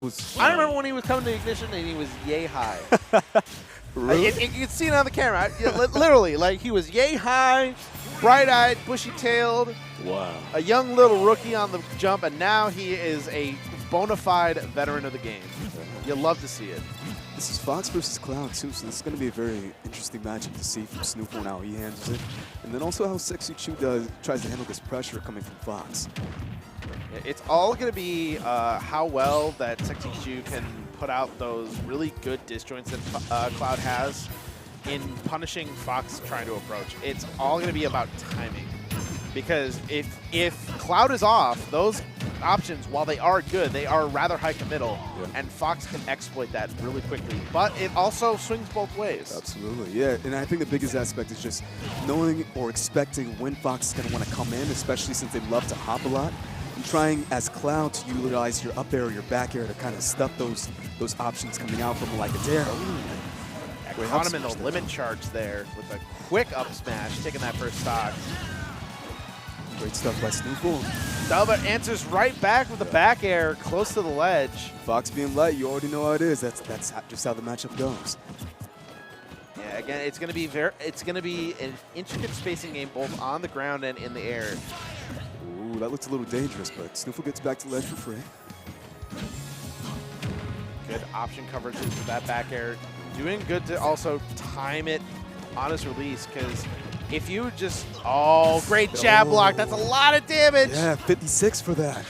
I remember when he was coming to Ignition and he was yay high. Really? You can see it on the camera. Literally, like he was yay high, bright-eyed, bushy-tailed. Wow. A young little rookie on the jump, and now he is a bona fide veteran of the game. You'll love to see it. This is Fox versus Cloud, too, so this is going to be a very interesting matchup to see from SNooFL and how he handles it. And then also how Sexychu tries to handle this pressure coming from Fox. It's all going to be how well that Sexychu can put out those really good disjoints that Cloud has in punishing Fox trying to approach. It's all going to be about timing. Because if Cloud is off, those options, while they are good, they are rather high committal, and Fox can exploit that really quickly. But it also swings both ways. Absolutely, yeah. And I think the biggest aspect is just knowing or expecting when Fox is going to want to come in, especially since they love to hop a lot, and trying as Cloud to utilize your up air or your back air to kind of stuff those options coming out from like a dare. Caught him in the limit charge there with a quick up smash, taking that first stock. Great stuff by SNooFL. Delva answers right back with the back air close to the ledge. Fox being light, you already know how it is. That's just how the matchup goes. Yeah, again, it's going to be an intricate spacing game both on the ground and in the air. Ooh, that looks a little dangerous, but SNooFL gets back to ledge for free. Good option coverage with that back air. Doing good to also time it on his release, because if you just, great jab block. That's a lot of damage. Yeah, 56 for that.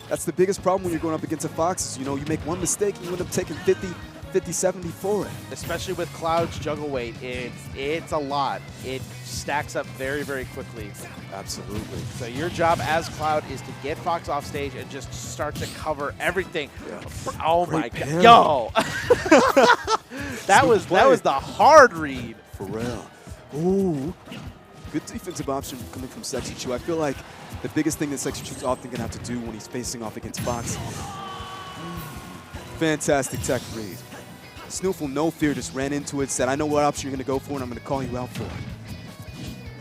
That's the biggest problem when you're going up against a Fox is, you make one mistake and you end up taking 50, 70 for it. Especially with Cloud's juggle weight, it's a lot. It stacks up very, very quickly. Absolutely. So your job as Cloud is to get Fox off stage and just start to cover everything. Yeah. Oh my God. Yo! that was the hard read. For real. Ooh, good defensive option coming from Sexychu. I feel like the biggest thing that Sexychu's often going to have to do when he's facing off against Fox. Fantastic tech read. SNooFL, no fear, just ran into it, said, I know what option you're going to go for, and I'm going to call you out for it.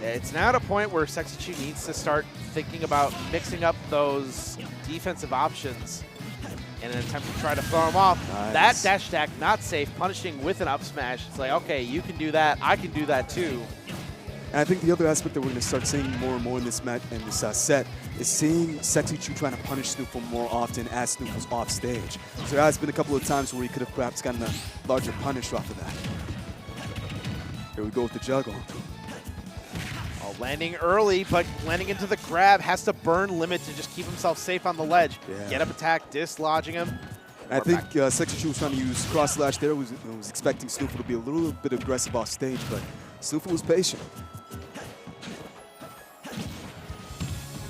It's now at a point where Sexychu needs to start thinking about mixing up those defensive options in an attempt to try to throw him off. Nice. That dash stack, not safe. Punishing with an up smash. It's like, okay, you can do that. I can do that too. And I think the other aspect that we're going to start seeing more and more in this match and this set is seeing Sexychu trying to punish SNooFL more often as SNooFL's off stage. So there has been a couple of times where he could have perhaps gotten a larger punish off of that. Here we go with the juggle. Landing early, but landing into the grab, has to burn limit to just keep himself safe on the ledge. Yeah. Get up attack, dislodging him. I think Sexychu was trying to use cross slash there. Was expecting SNooFL to be a little bit aggressive off stage, but SNooFL was patient.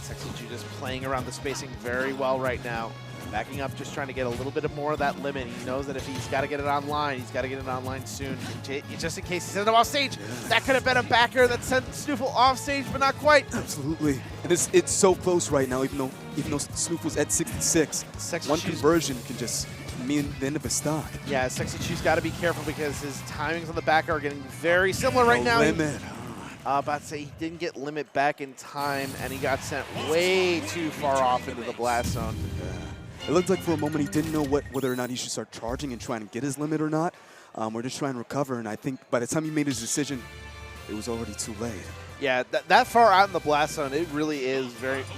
Sexychu just playing around the spacing very well right now. Backing up, just trying to get a little bit more of that limit. He knows that if he's got to get it online, he's got to get it online soon. Just in case he sends him off stage. Yeah. That could have been a backer that sent SNooFL off stage, but not quite. Absolutely. And it's so close right now, even though SNooFL's at 66. One conversion can just mean the end of his stock. Yeah, Sexychu's got to be careful because his timings on the back are getting very similar right now. Limit. About to say he didn't get limit back in time, and he got sent way too far off into the blast zone. Yeah. It looked like for a moment he didn't know whether or not he should start charging and trying to get his limit or not. Or just try and recover, and I think by the time he made his decision, it was already too late. Yeah, that far out in the blast zone, it really is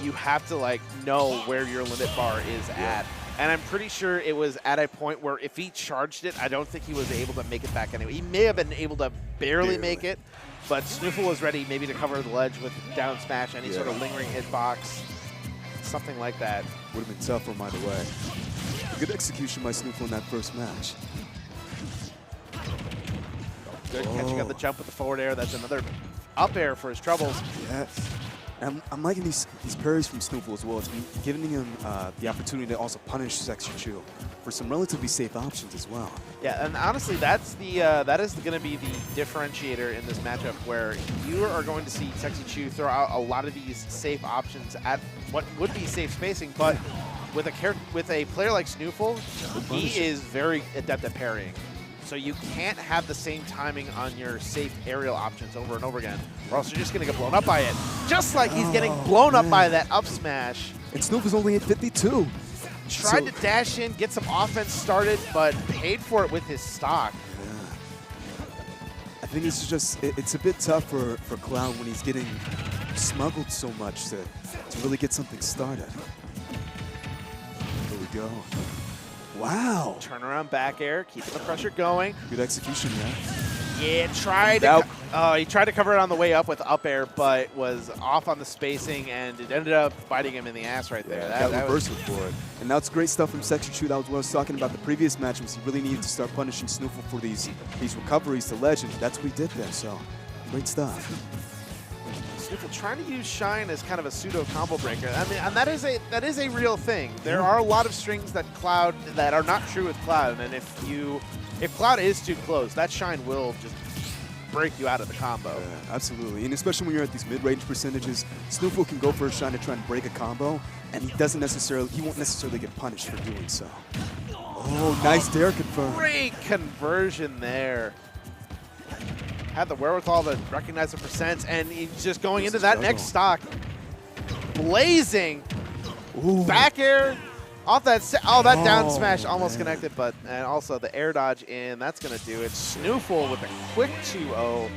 you have to know where your limit bar is at. And I'm pretty sure it was at a point where if he charged it, I don't think he was able to make it back anyway. He may have been able to barely make it, but SNooFL was ready maybe to cover the ledge with down smash, any sort of lingering hitbox, something like that. Would have been tough from either way. A good execution by SNooFL in that first match. Good catching up the jump with the forward air. That's another up air for his troubles. Yes. And I'm liking these parries from SNooFL as well. It's been giving him the opportunity to also punish Sexychu for some relatively safe options as well. Yeah, and honestly, that is going to be the differentiator in this matchup, where you are going to see Sexychu throw out a lot of these safe options at what would be safe spacing, but with a player like SNooFL, he is very adept at parrying. So you can't have the same timing on your safe aerial options over and over again, or else you're just going to get blown up by it. Just like he's getting blown up by that up smash. And SNooFL's only at 52. Tried to dash in, get some offense started, but paid for it with his stock. I think it's just, it's a bit tough for Cloud when he's getting smuggled so much to really get something started. Here we go. Wow. Turnaround back air, keeping the pressure going. Good execution, man. Yeah, he tried to cover it on the way up with up air, but was off on the spacing, and it ended up biting him in the ass right there. Yeah, that reversal for it. And that's great stuff from Sexychu. That was what I was talking about the previous match, was he really needed to start punishing SNooFL for these recoveries to Legend. That's what he did there, so great stuff. SNooFL trying to use Shine as kind of a pseudo combo breaker. I mean, and that is a real thing. There are a lot of strings that are not true with Cloud, and if Cloud is too close, that Shine will just break you out of the combo. Yeah, absolutely, and especially when you're at these mid-range percentages, SNooFL can go for a Shine to try and break a combo, and he won't necessarily get punished for doing so. Oh, nice dare confirm. Great conversion there. Had the wherewithal to recognize the percents, and he's just going into that next stock. Blazing. Ooh. Back air off that, that down smash almost connected, but, and also the air dodge in, that's going to do it. SNooFL with a quick 2-0,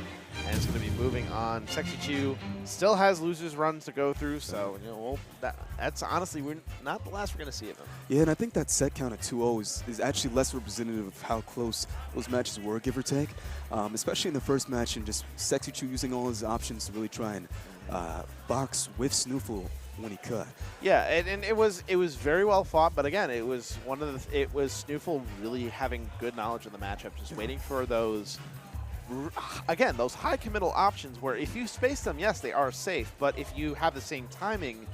and it's going to be moving on. Sexychu still has losers runs to go through, so that's honestly not the last we're going to see of him. Yeah, and I think that set count at 2-0 is actually less representative of how close those matches were, give or take. Especially in the first match, and just Sexychu using all his options to really try and box with SNooFL when he could. Yeah, and it was very well fought, but again, it was SNooFL really having good knowledge of the matchup, just waiting for those. Again, those high committal options where if you space them, yes, they are safe, but if you have the same timing,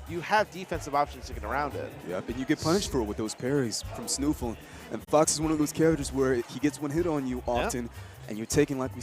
you have defensive options to get around it. Yep, and you get punished for it with those parries from SNooFL. And Fox is one of those characters where he gets one hit on you often, and you're taking, like we